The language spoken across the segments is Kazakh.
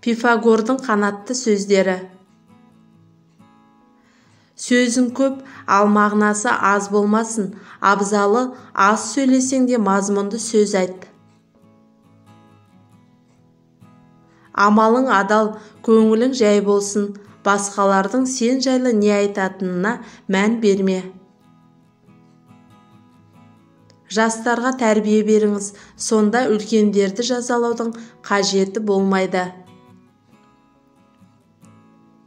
Пифагордың қанатты сөздері. Сөзің көп, ал мағынасы аз болмасын. Абзалы аз сөйлесең де мазмұнды сөз айт. Амалың адал, көңілің жай болсын. Басқалардың сен жайлы не айтатынына мән берме. Жастарға тәрбие беріңіз, сонда үлкендерді жазалаудың қажеті болмайды.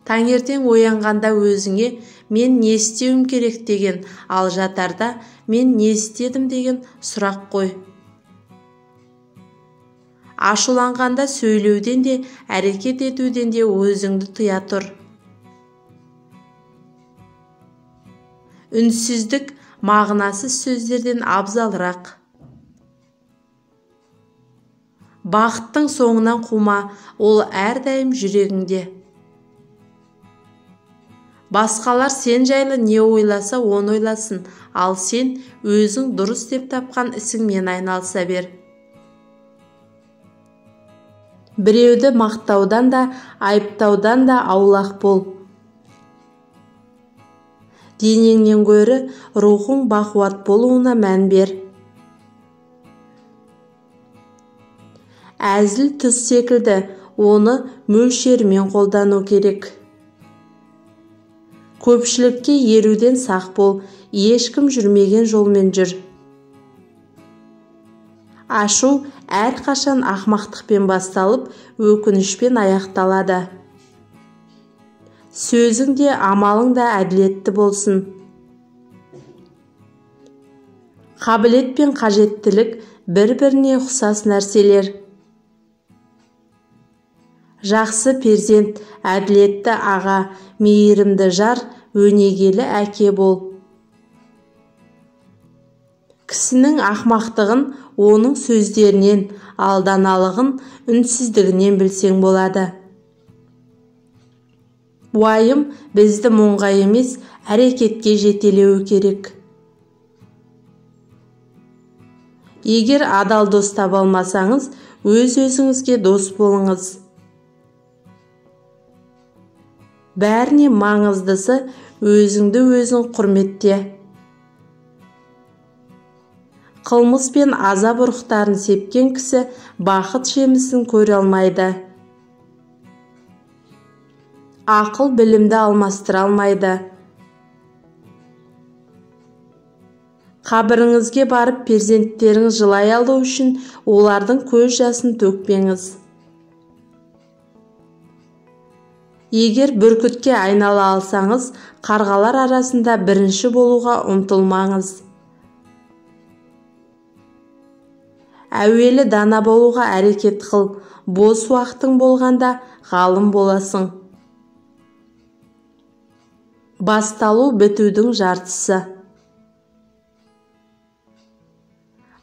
Таңертең оянғанда өзіңе мен не істеуім керек деген, ал жатарда мен не істедім деген сұрақ қой. Ашуланғанда сөйлеуден де, әрекет етуден де өзіңді тыя тұр. Үнсіздік мағынасыз сөздерден абзалырақ. Бақыттың соңынан қума, ол әрдайым жүрегіңде. Басқалар сен жайлы не ойласа, оны ойласын, ал сен өзің дұрыс деп тапқан ісіңмен айналыса бер. Біреуді мақтаудан да, айыптаудан да аулақ бол. Денеңнен гөрі рухың бақуат болуына мән бер. Әзіл түс секілді, оны мөлшермен қолдану керек. Көпшілікке еруден сақ бол, ешкім жүрмеген жолмен жүр. Ашу әрқашан ақмақтықпен басталып, өкінішпен аяқталады. Сөзің де, амалың да әділетті болсын. Қабілет пен қажеттілік бір-біріне ұқсас нәрселер. Жақсы перзент, әділетті аға, мейірімді жар, өнегелі әке бол. Кісінің ақмақтығын оның сөздерінен, алданалығын үнсіздігінен білсең болады. Уайым бізді мұңға емес, әрекетке жетелеуі керек. Егер адал дос таба алмасаңыз, өз-өзіңізге дос болыңыз. Бәріне маңыздысы өзіңді өзің құрметте. Қылмыс пен азап ұрықтарын сепкен кісі бақыт жемісін көре алмайды. Ақыл білімді алмастыра алмайды. Қабіріңізге барып перзенттеріңіз жылай алу үшін олардың көз жасын төкпеңіз. Егер бүркітке айнала алсаңыз, қарғалар арасында бірінші болуға ұмтылмаңыз. Әуелі дана болуға әрекет қыл, бос уақытың болғанда ғалым боласың. Басталу бітудің жартысы.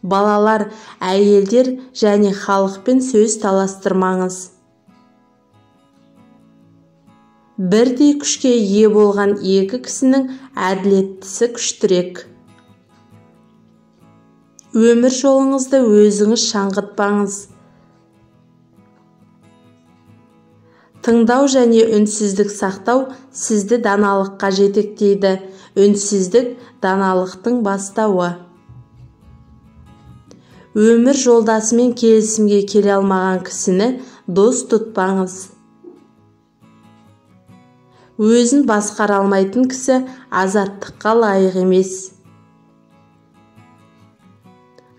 Балалар, әйелдер және халықпен сөз таластырмаңыз. Бірдей күшке ие болған екі кісінің әділеттісі күштірек. Өмір жолыңызды өзіңіз шаңғытпаңыз. Тыңдау және үнсіздік сақтау сізді даналыққа жетектейді. Үнсіздік даналықтың бастауы. Өмір жолдасымен келісімге келе алмаған кісіні дос тұтпаңыз. Өзін басқара алмайтын кісі азаттыққа лайық емес.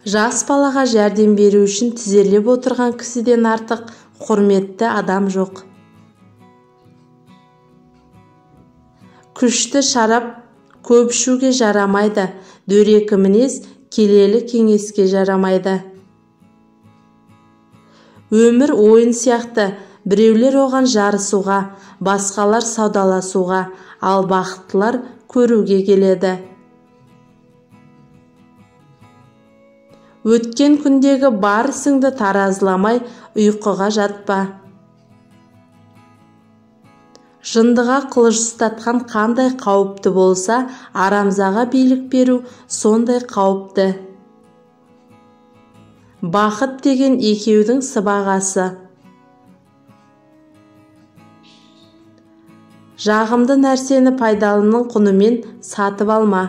Жас балаға жәрдем беру үшін тізерлеп отырған кісіден артық құрметті адам жоқ. Күшті шарап көп ішуге жарамайды, дөрекі мінез келелі кеңеске жарамайды. Өмір ойын сияқты, біреулер оған жарысуға, басқалар саудаласуға, ал бақыттылар көруге келеді. Өткен күндегі бар ісіңді таразыламай ұйқыға жатпа. Жындыға қылыш ұстатқан қандай қауіпті болса, арамзаға билік беру сондай қауіпті. Бақыт деген екеудің сыбағасы. Жағымды нәрсені пайдалының құнымен сатып алма.